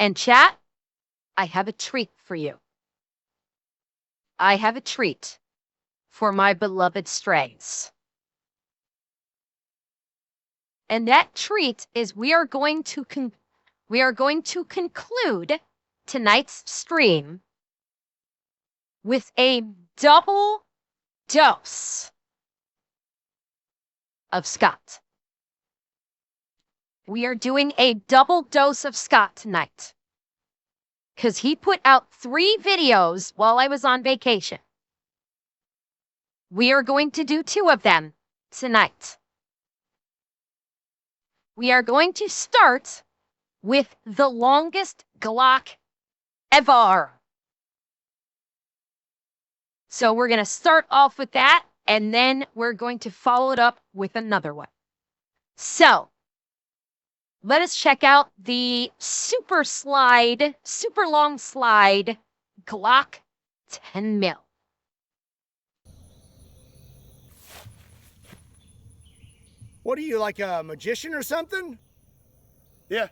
And chat, I have a treat for you. I have a treat for my beloved strays. And that treat is we are going to conclude tonight's stream with a double dose of Scott. We are doing a double dose of Scott tonight because he put out 3 videos while I was on vacation. We are going to do 2 of them tonight. We are going to start with the longest Glock ever. So we're going to start off with that, and then we're going to follow it up with another one. So let us check out the super long slide Glock 10 mil. What are you, like a magician or something? Yeah.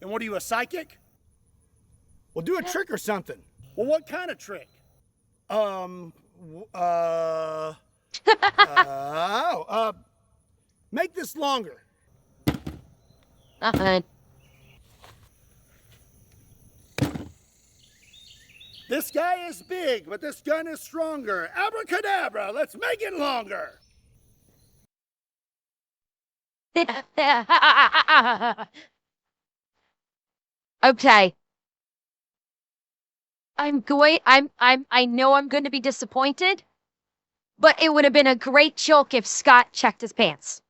And what are you, a psychic? Well, do a trick or something. Well, what kind of trick? Make this longer. This guy is big, but this gun is stronger. Abracadabra, let's make it longer. Okay. I know I'm going to be disappointed, but it would have been a great joke if Scott checked his pants.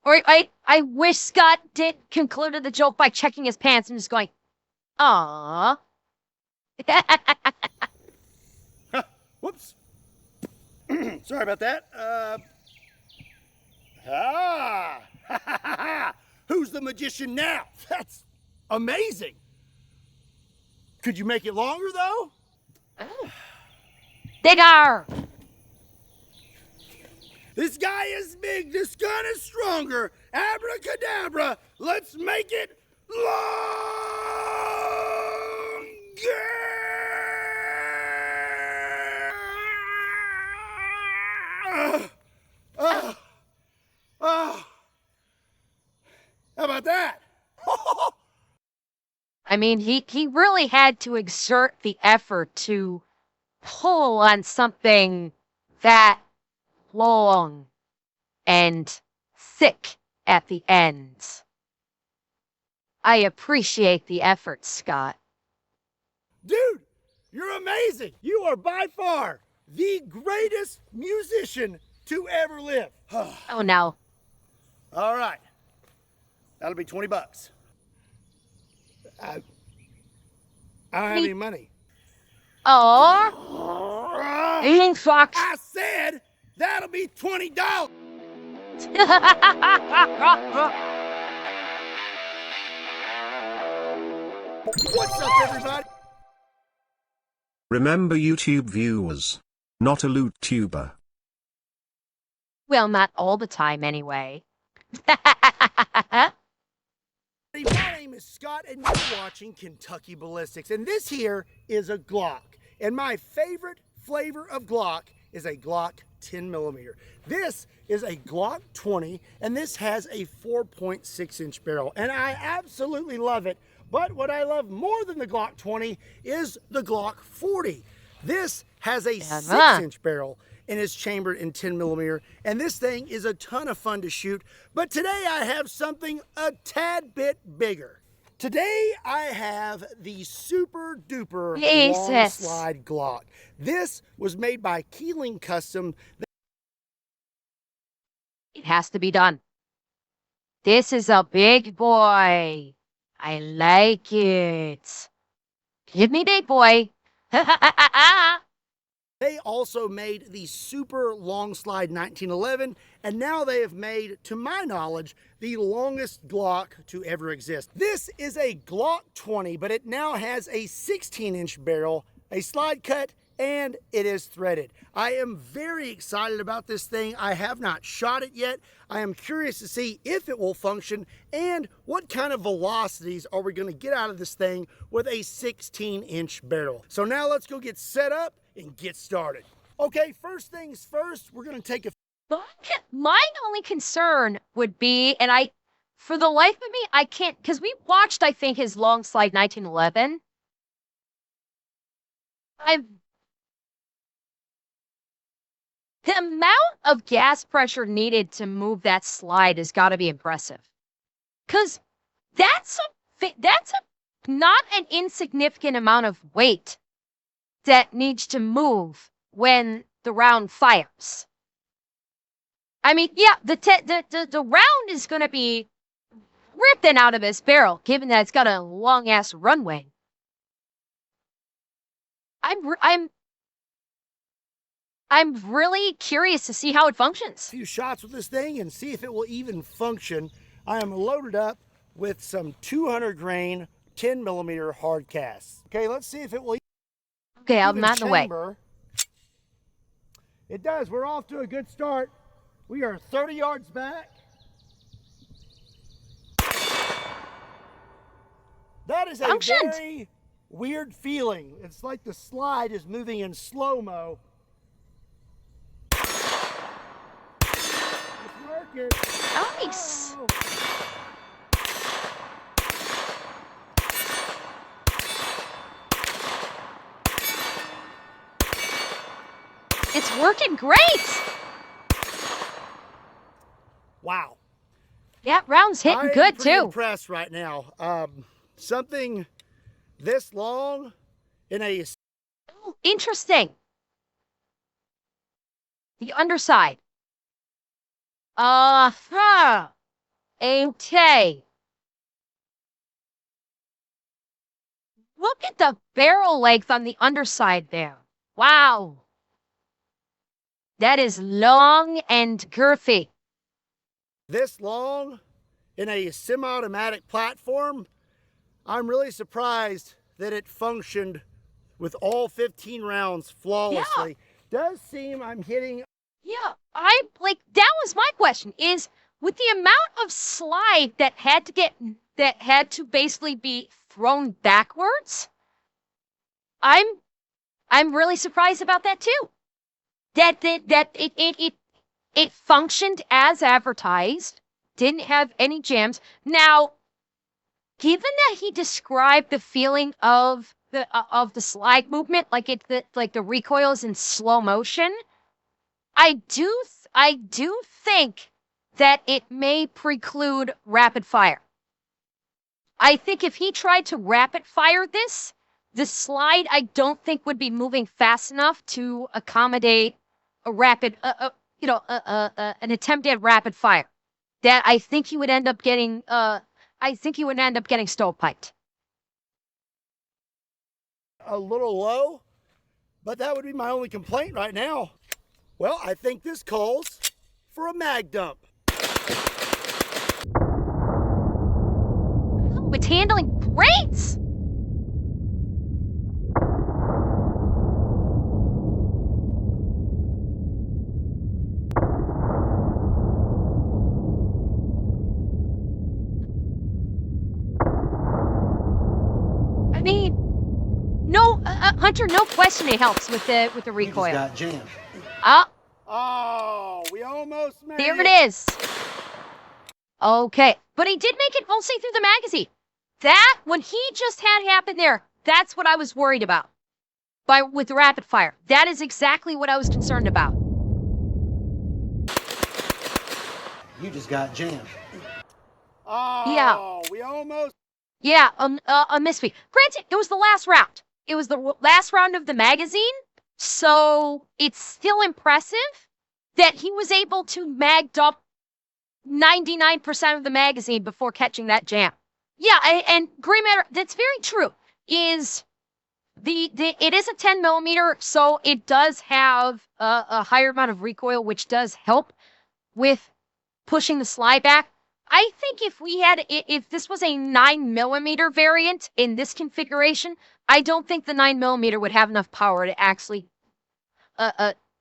Or I wish Scott did concluded the joke by checking his pants and just going, "Aww." Whoops. Sorry about that. Who's the magician now? That's amazing. Could you make it longer, though? Bigger. This guy is big, this gun is stronger. Abracadabra, let's make it longer. How about that? I mean, he really had to exert the effort to pull on something that long and thick at the end. I appreciate the effort, Scott. Dude, you're amazing. You are by far the greatest musician to ever live. Oh, no. All right. That'll be $20. I don't have any money. Oh, eating fox. I said that'll be $20. What's up, everybody? Remember, YouTube viewers, not a loot tuber. Well, not all the time, anyway. My name is Scott, and you're watching Kentucky Ballistics, and this here is a Glock. And my favorite flavor of Glock is a Glock 10mm. This is a Glock 20, and this has a 4.6-inch barrel, and I absolutely love it. But what I love more than the Glock 20 is the Glock 40. This has a 6-inch barrel and is chambered in 10mm, and this thing is a ton of fun to shoot. But today I have something a tad bit bigger. Today I have the super duper long slide Glock. This was made by Keeling Custom. It has to be done. This is a big boy. I like it. Give me big boy. They also made the super long slide 1911, and now they have made, to my knowledge, the longest Glock to ever exist. This is a Glock 20, but it now has a 16-inch barrel, a slide cut, and it is threaded. I am very excited about this thing. I have not shot it yet. I am curious to see if it will function and what kind of velocities are we going to get out of this thing with a 16-inch barrel. So now let's go get set up and get started. Okay, first things first, we're going to take a... My only concern would be, and for the life of me, I can't, because we watched, I think, his long slide 1911. The amount of gas pressure needed to move that slide has got to be impressive. Because that's not an insignificant amount of weight that needs to move when the round fires. I mean, yeah, the round is going to be ripping out of this barrel, given that it's got a long-ass runway. I'm really curious to see how it functions. A few shots with this thing and see if it will even function. I am loaded up with some 200 grain 10 millimeter hard casts. Okay, let's see if it will. Okay, I'm not in the way. It does. We're off to a good start. We are 30 yards back. That is a very weird feeling. It's like the slide is moving in slow-mo. It's working. Nice. Oh. It's working great. Wow. Yeah, round's hitting good too. I'm impressed right now. Something this long in a... Oh, interesting. The underside. Okay. Look at the barrel length on the underside there. Wow. That is long and girthy. This long in a semi-automatic platform, I'm really surprised that it functioned with all 15 rounds flawlessly. Yeah. Does seem I'm hitting... Yeah, that was my question, is with the amount of slide that had to basically be thrown backwards, I'm really surprised about that too. That it functioned as advertised, didn't have any jams. Now, given that he described the feeling of the slide movement, like the recoil is in slow motion, I do think that it may preclude rapid fire. I think if he tried to rapid fire this, the slide I don't think would be moving fast enough to accommodate a rapid, an attempt at rapid fire. That I think he would end up getting. Stovepiped. A little low, but that would be my only complaint right now. Well, I think this calls for a mag dump. Oh, it's handling great! I mean, no, Hunter, no question it helps with the recoil. You just got jammed. Oh, we almost made There it is. Okay, but he did make it mostly through the magazine. That, what he just had happen there, that's what I was worried about. With the rapid fire. That is exactly what I was concerned about. You just got jammed. Oh, yeah. We almost... Yeah, a misfeed. Granted, it was the last round. It was the last round of the magazine, so it's still impressive that he was able to mag dump 99% of the magazine before catching that jam. Yeah, and Gray Matter, that's very true. Is it is a 10 millimeter, so it does have a higher amount of recoil, which does help with pushing the slide back. I think if we had, if this was a 9mm variant in this configuration, I don't think the 9mm would have enough power to actually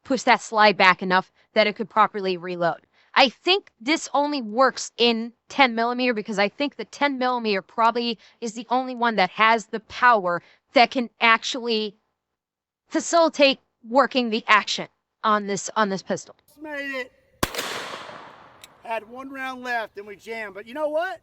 push that slide back enough that it could properly reload. I think this only works in 10mm because I think the 10mm probably is the only one that has the power that can actually facilitate working the action on this pistol. Made it. Had one round left and we jammed, but you know what?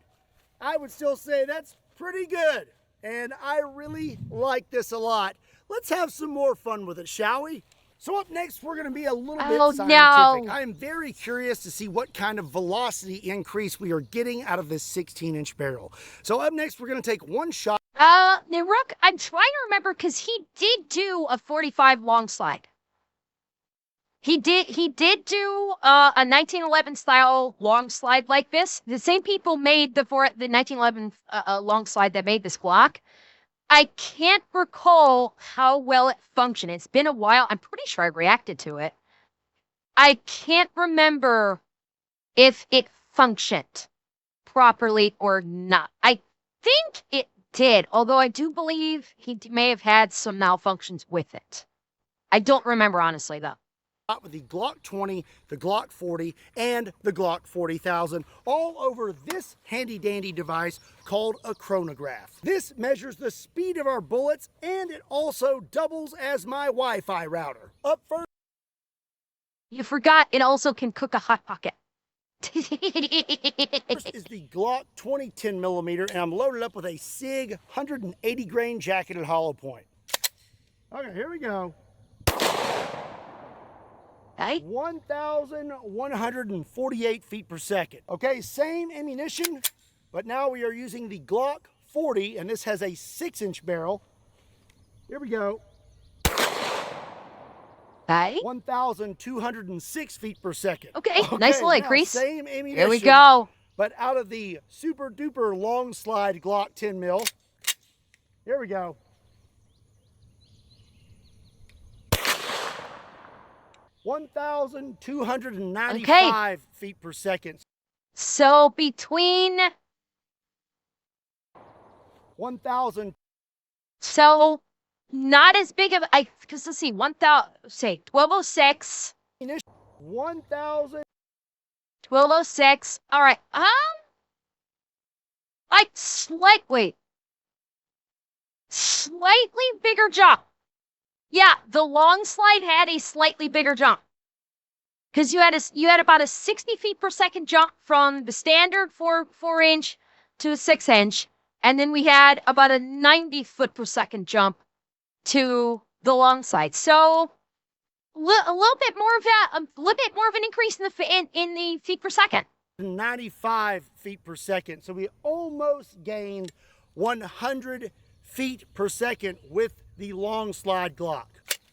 I would still say that's pretty good. And I really like this a lot. Let's have some more fun with it, shall we? So up next, we're going to be a little bit scientific. No. I am very curious to see what kind of velocity increase we are getting out of this 16-inch barrel. So up next, we're going to take one shot. Rook, I'm trying to remember because he did do a 45 long slide. He did do a 1911 style long slide like this. The same people made the 1911 long slide that made this Glock. I can't recall how well it functioned. It's been a while. I'm pretty sure I reacted to it. I can't remember if it functioned properly or not. I think it did, although I do believe he may have had some malfunctions with it. I don't remember honestly though. With the Glock 20, the Glock 40, and the Glock 40,000, all over this handy dandy device called a chronograph. This measures the speed of our bullets, and it also doubles as my Wi-Fi router. Up first You forgot it also can cook a Hot Pocket. is the Glock 20 10mm, and I'm loaded up with a SIG 180 grain jacketed hollow point. Okay, here we go. Okay. 1,148 feet per second. Okay, same ammunition, but now we are using the Glock 40, and this has a 6-inch barrel. Here we go. Okay. 1,206 feet per second. Okay, nice little increase. Same ammunition. There we go. But out of the super duper long slide Glock 10 mil. Here we go. 1,295 feet per second. So between 1,000. So not as big of because let's see, 1,000 say 1206. 1,000. 1206. All right. Like slightly bigger jump. Yeah, the long slide had a slightly bigger jump. Because you had about a 60 feet per second jump from the standard 4-inch to a 6-inch, and then we had about a 90 foot per second jump to the long slide. So a little bit more of that, a little bit more of an increase in the feet per second. 95 feet per second. So we almost gained 100 feet per second with the long slide Glock.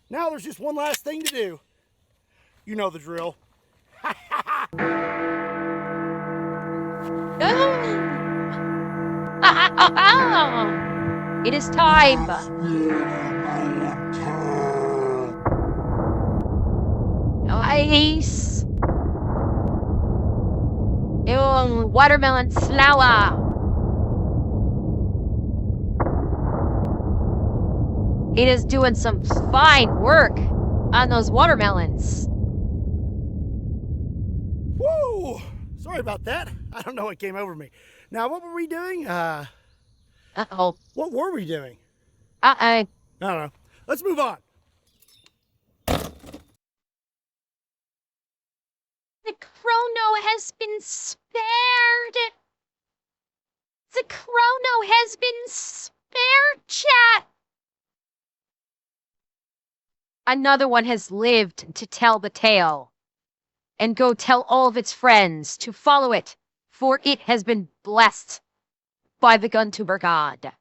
Now there's just one last thing to do. You know the drill. It is time. Nice. Yung watermelon flower. It is doing some fine work on those watermelons. Woo! Sorry about that. I don't know what came over me. Now, what were we doing? Uh-oh. What were we doing? I don't know. Let's move on. The chrono has been spared. The chrono has been spared, chat. Another one has lived to tell the tale, and go tell all of its friends to follow it, for it has been blessed by the gun-tuber god.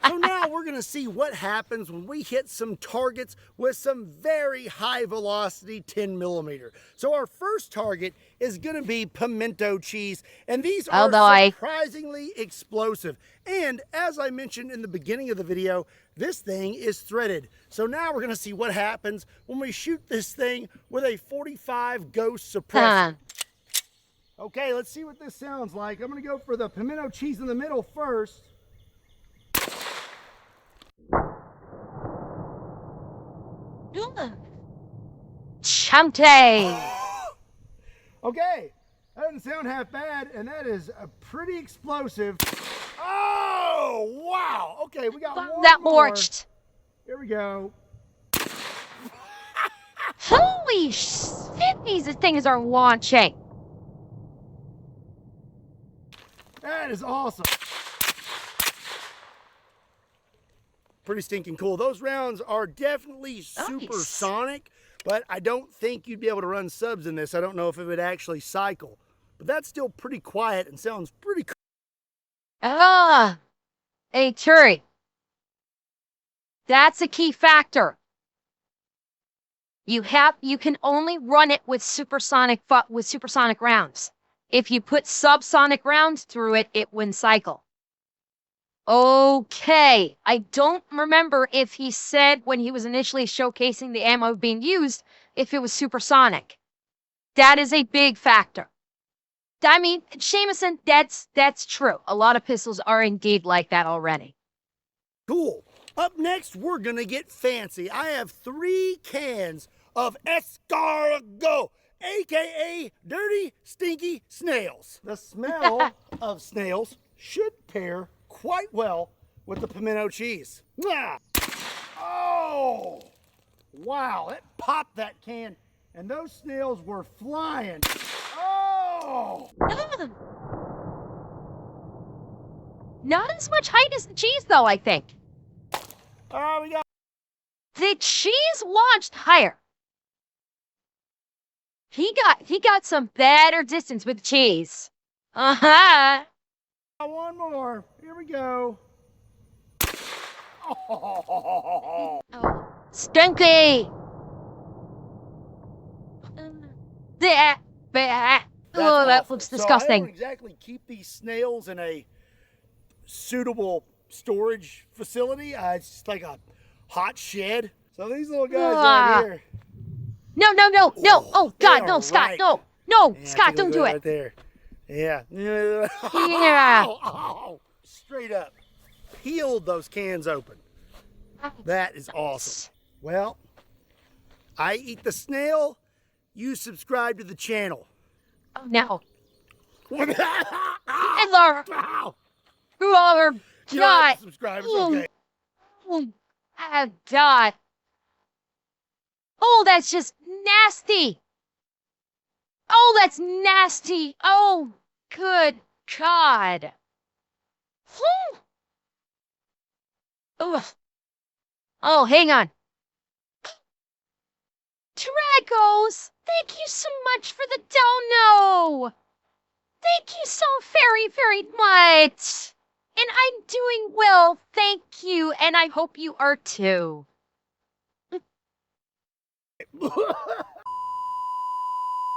So now we're going to see what happens when we hit some targets with some very high velocity 10mm. So our first target is going to be pimento cheese, and these are surprisingly explosive. And as I mentioned in the beginning of the video, this thing is threaded. So now we're going to see what happens when we shoot this thing with a 45 Ghost suppressor. Okay, let's see what this sounds like. I'm gonna go for the pimento cheese in the middle first. Chante. Okay, that doesn't sound half bad, and that is a pretty explosive. Oh, wow. Okay, we got one That more. worked. Here we go. Holy shit, these things are launching. That is awesome. Pretty stinking cool. Those rounds are definitely supersonic, but I don't think you'd be able to run subs in this. I don't know if it would actually cycle, but that's still pretty quiet and sounds pretty cool. Hey, Turi. That's a key factor. You can only run it with supersonic rounds. If you put subsonic rounds through it, it wouldn't cycle. Okay, I don't remember if he said when he was initially showcasing the ammo being used, if it was supersonic. That is a big factor. I mean, Jameson, that's true. A lot of pistols are indeed like that already. Cool. Up next, we're gonna get fancy. I have 3 cans of escargot, aka dirty, stinky snails. The smell of snails should pair quite well with the pimento cheese. Oh, wow, it popped that can, and those snails were flying. Oh! Not as much height as the cheese, though, I think. We got. The cheese launched higher. He got some better distance with cheese. Uh-huh. One more. Here we go. Oh, stinky. Oh, that looks disgusting. So I don't exactly keep these snails in a suitable storage facility. It's just like a hot shed. So these little guys right here. No. Oh, God, no, Scott, no. No, Yeah, Scott, don't do it. Right there. Yeah. Yeah. Straight up. Peeled those cans open. That is awesome. Well, I eat the snail. You subscribe to the channel. Oh, no. Ow. You are You don't have to subscribe. It's okay. Oh, God. Oh, that's just nasty. Oh, that's nasty. Oh, good God. Ugh. Oh, hang on. Dragos, thank you so much for the dono. Thank you so very, very much. And I'm doing well, thank you, and I hope you are too.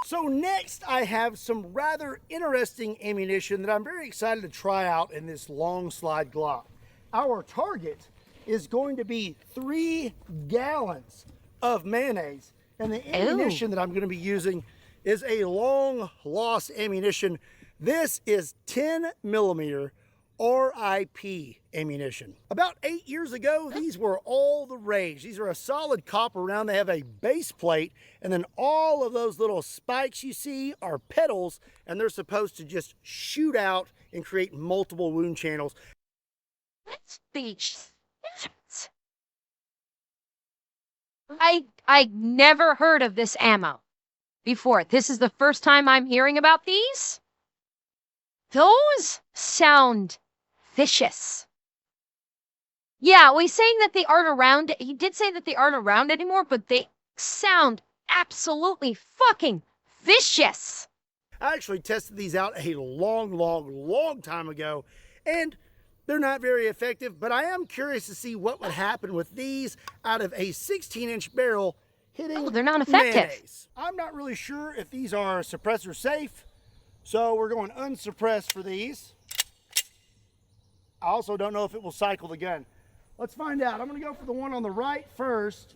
So next I have some rather interesting ammunition that I'm very excited to try out in this long slide Glock. Our target is going to be 3 gallons of mayonnaise, and the ammunition that I'm going to be using is a long lost ammunition. This is 10 millimeter RIP ammunition. About 8 years ago, these were all the rage. These are a solid copper round. They have a base plate, and then all of those little spikes you see are petals, and they're supposed to just shoot out and create multiple wound channels. I never heard of this ammo before. This is the first time I'm hearing about these. Those sound vicious. Yeah, he's saying that they aren't around. He did say that they aren't around anymore, but they sound absolutely fucking vicious. I actually tested these out a long time ago, and they're not very effective, but I am curious to see what would happen with these out of a 16-inch barrel hitting they're not effective. mayonnaise. I'm not really sure if these are suppressor safe, so we're going unsuppressed for these. I also don't know if it will cycle the gun. Let's find out. I'm going to go for the one on the right first.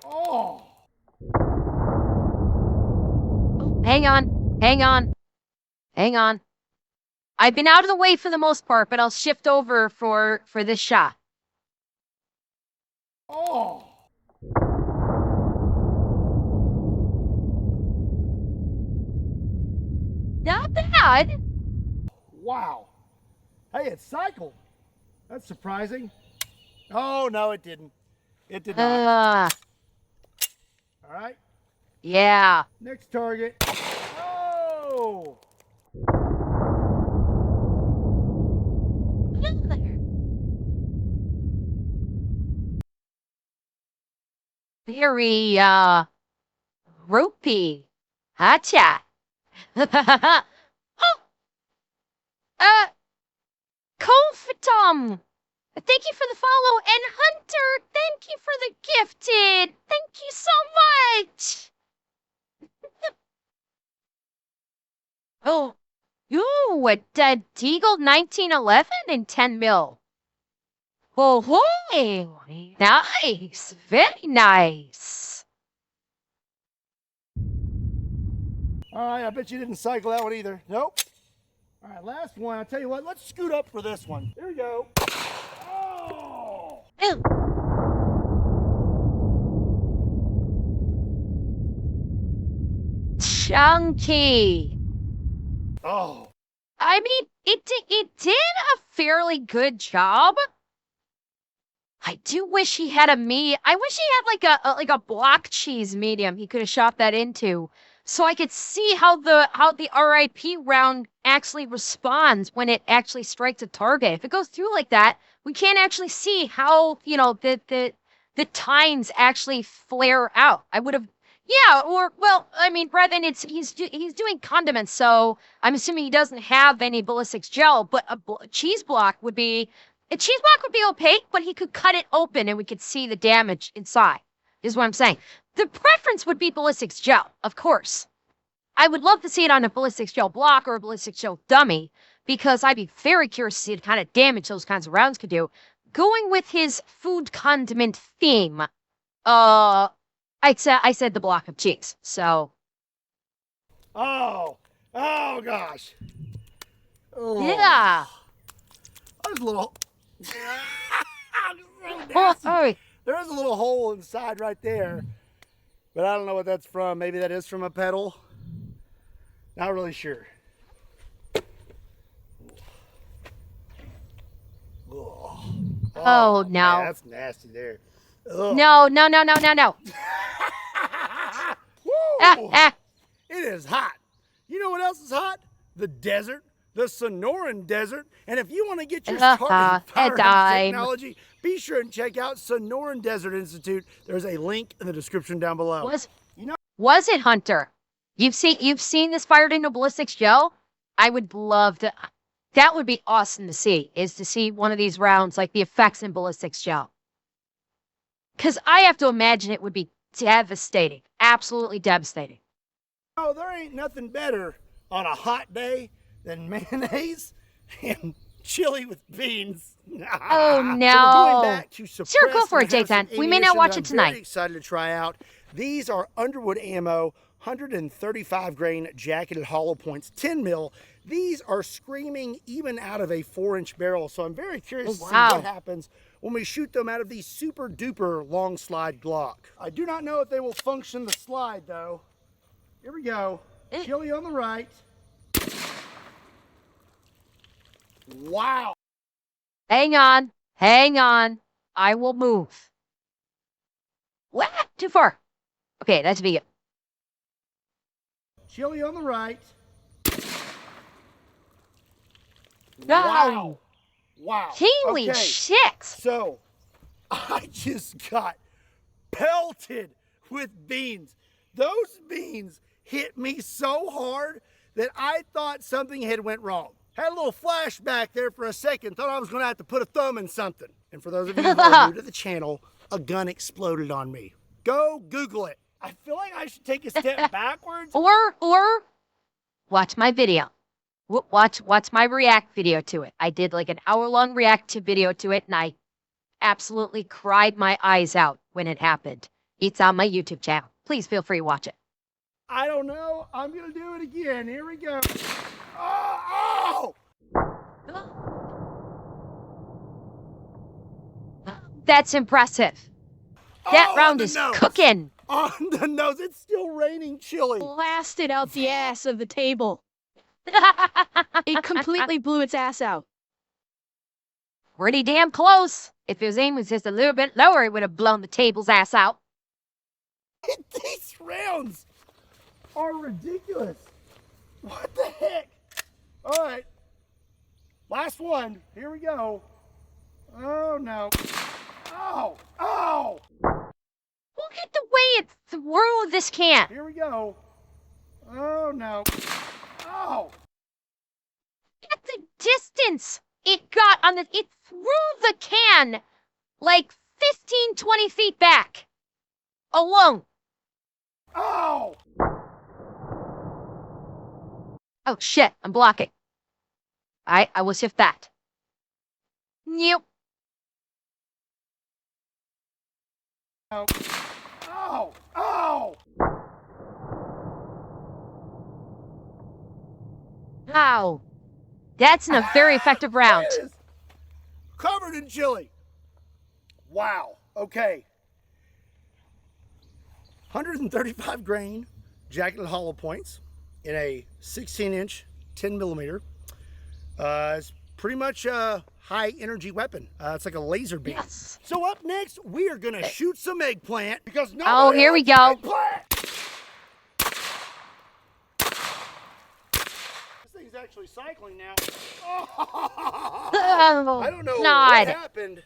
Oh! Hang on. Hang on. Hang on. I've been out of the way for the most part, but I'll shift over for this shot. Oh. Not bad. Wow. Hey, it cycled. That's surprising. Oh, no, it didn't. It did not. All right. Yeah. Next target. Oh. Very, ropey. Hacha. Oh, uh, Kofatom. Thank you for the follow. And Hunter, thank you for the gifted. Thank you so much. Oh, you a dead Deagle 1911 and 10 mil. Oh, holy. Nice. Very nice. All right, I bet you didn't cycle that one either. Nope. All right, last one. I'll tell you what, let's scoot up for this one. Here we go. Oh! Ew. Chunky. Oh. I mean, it did a fairly good job. I do wish he had a I wish he had like a block cheese medium he could have shot that into, so I could see how the RIP round actually responds when it actually strikes a target. If it goes through like that, we can't actually see how, you know, the tines actually flare out. I would have, yeah, or well, I mean, Brethren, he's doing condiments, so I'm assuming he doesn't have any ballistics gel, but a cheese block would be. A cheese block would be opaque, but he could cut it open and we could see the damage inside, is what I'm saying. The preference would be ballistics gel, of course. I would love to see it on a ballistics gel block or a ballistics gel dummy, because I'd be very curious to see the kind of damage those kinds of rounds could do. Going with his food condiment theme, I said the block of cheese, so. Oh. Oh, gosh. Oh. Yeah. That was a little. Oh, sorry. There is a little hole inside right there, but I don't know what that's from. Maybe that is from a pedal. Not really sure. Oh, no. Man, that's nasty there. Ugh. No. Woo! It is hot. You know what else is hot? The desert. The Sonoran Desert. And if you want to get your start in firearms technology, be sure and check out Sonoran Desert Institute. There's a link in the description down below. Was it Hunter? You've seen this fired into ballistics gel? I would love to. That would be awesome to see. Is to see one of these rounds, like the effects in ballistics gel. Because I have to imagine it would be devastating, absolutely devastating. Oh, there ain't nothing better on a hot day than mayonnaise and chili with beans. Oh no! So we're going back to sure, go for it, J10. We may not watch it tonight. I'm very excited to try out. These are Underwood Ammo 135 grain jacketed hollow points, 10 mil. These are screaming even out of a 4-inch barrel. So I'm very curious to see what happens when we shoot them out of the super duper long slide Glock. I do not know if they will function the slide though. Here we go. Chili on the right. Wow. Hang on. I will move. What? Too far. Okay, that's vegan. Chili on the right. No. Wow. Holy shit. So, I just got pelted with beans. Those beans hit me so hard that I thought something had went wrong. Had a little flashback there for a second. Thought I was going to have to put a thumb in something. And for those of you who are new to the channel, a gun exploded on me. Go Google it. I feel like I should take a step backwards. Or watch my video. Watch my react video to it. I did like an hour-long react video to it, and I absolutely cried my eyes out when it happened. It's on my YouTube channel. Please feel free to watch it. I don't know. I'm going to do it again. Here we go. Oh! That's impressive. That Oh, round on the is nose. cooking. On the nose. It's still raining chili. Blasted out the ass of the table. It completely blew its ass out. Pretty damn close. If his aim was just a little bit lower, it would have blown the table's ass out. These rounds are ridiculous. What the heck? All right. Last one. Here we go. Oh, no. Oh! Oh! Look at the way it threw this can. Here we go. Oh, no. Oh! At the distance it got on the... It threw the can like 15, 20 feet back. Alone. Oh! Oh, shit. I'm blocking. I will shift that. Nope. Oh! Oh! Oh! Wow. That's a very effective round. It is covered in chili. Wow. Okay. 135 grain jacketed hollow points in a 16-inch 10 millimeter. It's pretty much a high energy weapon. It's like a laser beam. Yes. So up next, we are gonna shoot some eggplant because Oh, here we go. Eggplant. This thing's actually cycling now. Oh, I don't know God. what happened,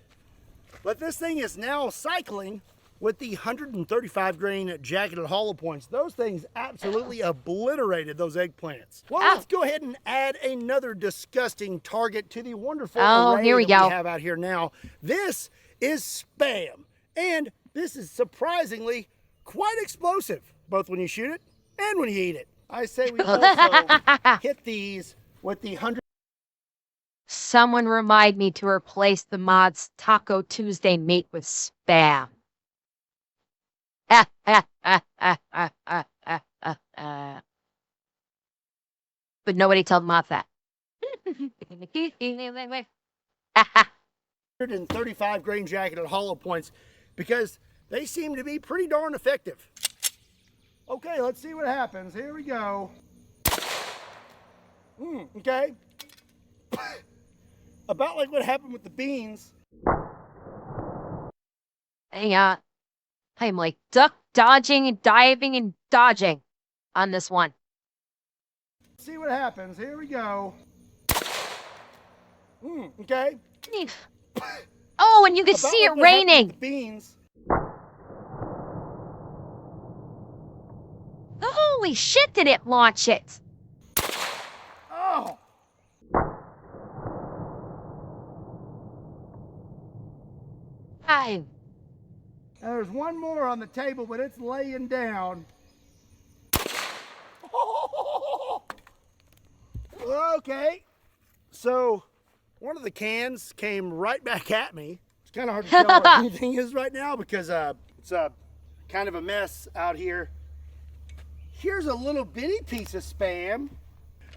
but this thing is now cycling with the 135 grain jacketed hollow points. Those things absolutely obliterated those eggplants. Well, let's go ahead and add another disgusting target to the wonderful array here we that go. we have out here now. This is Spam, and this is surprisingly quite explosive, both when you shoot it and when you eat it. I say we also hit these with the 100. Someone remind me to replace the mod's Taco Tuesday meat with Spam. But nobody told Mod that. 135 grain jacketed hollow points because they seem to be pretty darn effective. Okay, let's see what happens. Here we go. Okay. About like what happened with the beans. Hang on. I'm like duck dodging and diving and dodging on this one. Let's see what happens. Here we go. Okay. Oh, and you can About see like it what happened with raining. the beans. Holy shit, did it launch it? Oh. I There's one more on the table, but it's laying down. Okay. So, one of the cans came right back at me. It's kind of hard to tell where anything is right now because it's kind of a mess out here. Here's a little bitty piece of Spam.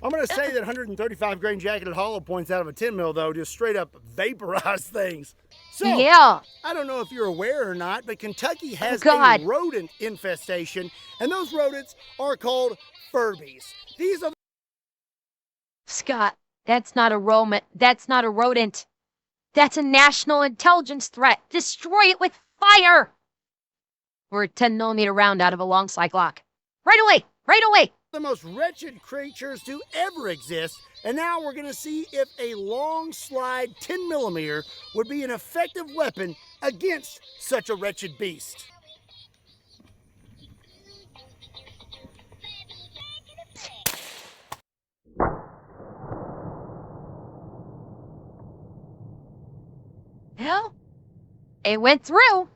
I'm going to say that 135 grain jacketed hollow points out of a 10 mil, though, just straight up vaporize things. So, yeah. I don't know if you're aware or not, but Kentucky has God. a rodent infestation, and those rodents are called Furbies. These are Scott, that's not a rodent. That's not a rodent. That's a national intelligence threat. Destroy it with fire. We're a 10 millimeter round out of a long sight Glock. Right away. Right away. the most wretched creatures to ever exist, and now we're going to see if a long slide 10 millimeter would be an effective weapon against such a wretched beast. Well, it went through.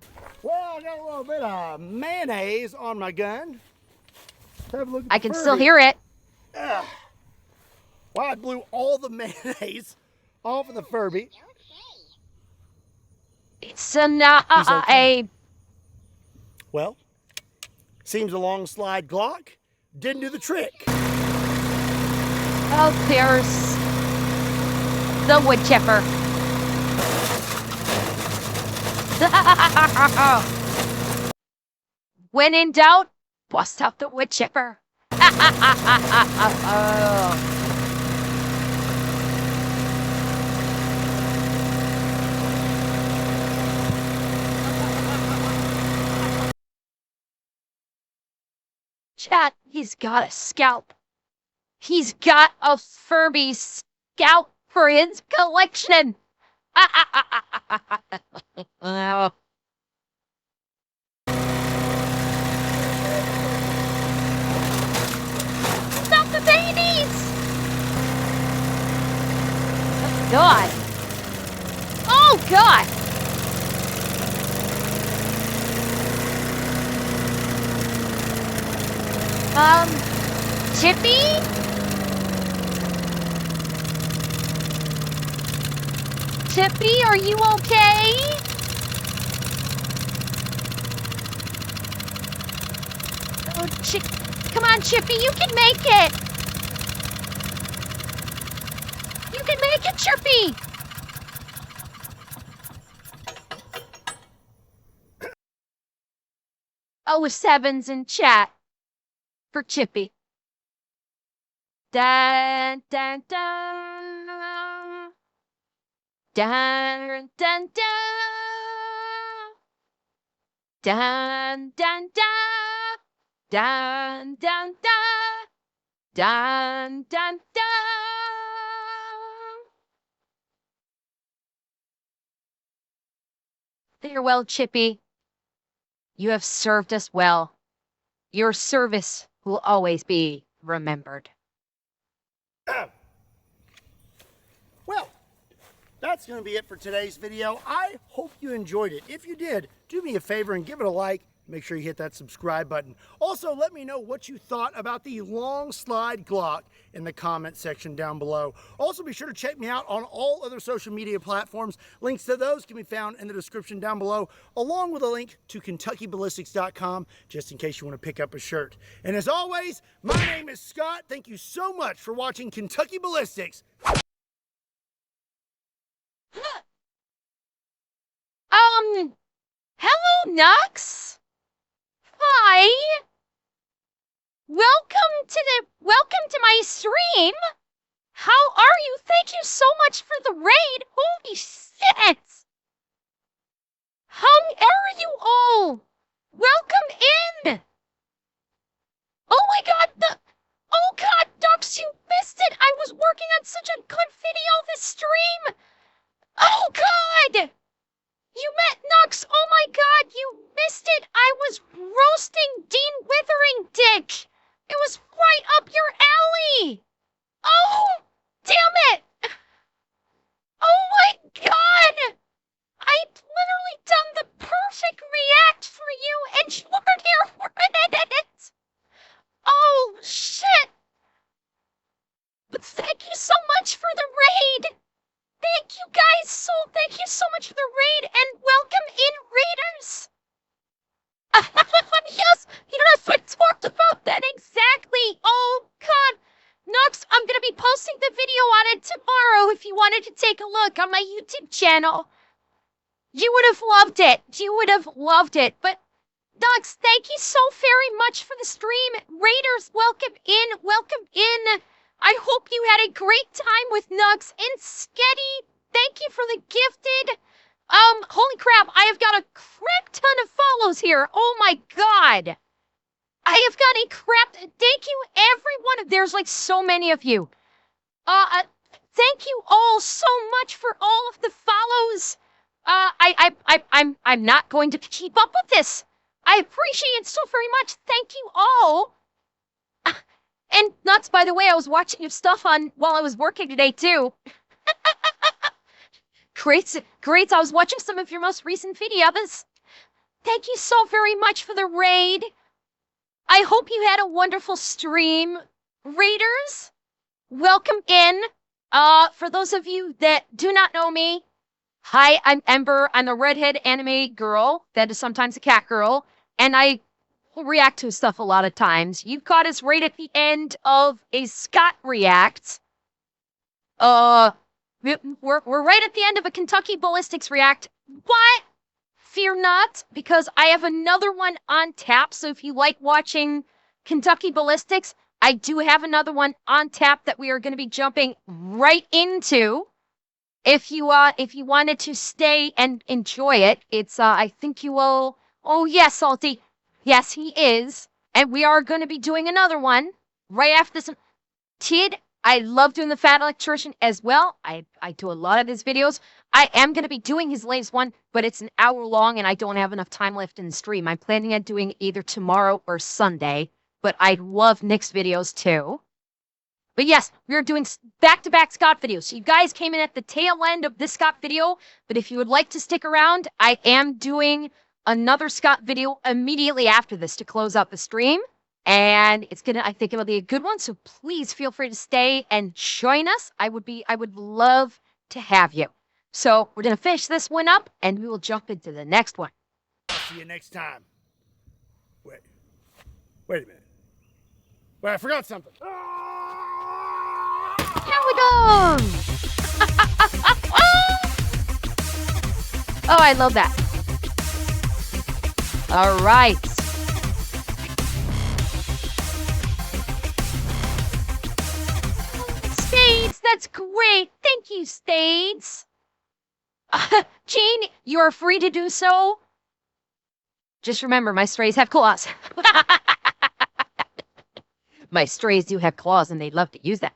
Well, I got a little bit of mayonnaise on my gun. Let's have a look at I the can Furby. still hear it. Well, I blew all the mayonnaise off of the Furby. It's a Well, seems a long slide Glock didn't do the trick. Oh, there's the wood chipper. When in doubt, bust out the wood chipper. Chat, he's got a scalp. He's got a Furby scalp for his collection. Oh. Stop the babies! Oh, God. Oh, God. Chippy? Chippy, are you okay? Oh, come on, Chippy, you can make it! You can make it, Chippy! Oh, a sevens in chat for Chippy. Dun, dun, dun. Dun, dun, dun. Dun, dun, dun. Dun, dun, dun. Dun, dun, dun. Farewell, Chippy. You have served us well. Your service will always be remembered. Well, that's going to be it for today's video. I hope you enjoyed it. If you did, do me a favor and give it a like. Make sure you hit that subscribe button. Also, let me know what you thought about the long slide Glock in the comment section down below. Also, be sure to check me out on all other social media platforms. Links to those can be found in the description down below, along with a link to KentuckyBallistics.com, just in case you want to pick up a shirt. And as always, my name is Scott. Thank you so much for watching Kentucky Ballistics. Hello, Nux. Hi. Welcome to my stream. How are you? Thank you so much for the raid. Holy shit. How are you all? Welcome in. Oh my God, oh God, Nux, you missed it. I was working on such a good video this stream. Oh God. You met Nux! Oh my God, you missed it! I was roasting Dean Withering Dick! It was right up your alley! Oh! Damn it! Oh my God! I'd literally done the perfect react for you and you weren't here for it! Oh, shit! But thank you so much for the raid! Thank you so much for the raid, and welcome in, raiders! Yes, I talked about that exactly! Oh, God! Nux, I'm gonna be posting the video on it tomorrow if you wanted to take a look on my YouTube channel. You would have loved it. You would have loved it. But, Nux, thank you so very much for the stream. Raiders, welcome in. Welcome in. I hope you had a great time with Nux and Sketty. Thank you for the gifted. Holy crap, I have got a crap ton of follows here. Oh my God. I have got a crap. Thank you, everyone. There's like so many of you. Thank you all so much for all of the follows. I'm not going to keep up with this. I appreciate it so very much. Thank you all. And nuts, by the way, I was watching your stuff on while I was working today too. Great. I was watching some of your most recent videos. Thank you so very much for the raid. I hope you had a wonderful stream. Raiders, welcome in. For those of you that do not know me, hi, I'm Ember. I'm a redhead anime girl that is sometimes a cat girl. And I react to stuff a lot of times. You've caught us right at the end of a Scott React. We're right at the end of a Kentucky Ballistics React. But fear not, because I have another one on tap. So if you like watching Kentucky Ballistics, I do have another one on tap that we are going to be jumping right into. If you wanted to stay and enjoy it, it's I think you will. Oh yes, Salty. Yes, he is. And we are going to be doing another one right after this. Tid, I love doing the Fat Electrician as well. I do a lot of his videos. I am going to be doing his latest one, but it's an hour long and I don't have enough time left in the stream. I'm planning on doing it either tomorrow or Sunday, but I love Nick's videos too. But yes, we're doing back-to-back Scott videos. So you guys came in at the tail end of this Scott video, but if you would like to stick around, I am doing another Scott video immediately after this to close out the stream. And I think it'll be a good one. So please feel free to stay and join us. I would love to have you. So we're going to finish this one up and we will jump into the next one. See you next time. Wait a minute. Wait, I forgot something. Here we go! Oh, I love that. All right. Spades, that's great. Thank you, Spades. Gene, you are free to do so. Just remember, my strays have claws. My strays do have claws, and they love to use that.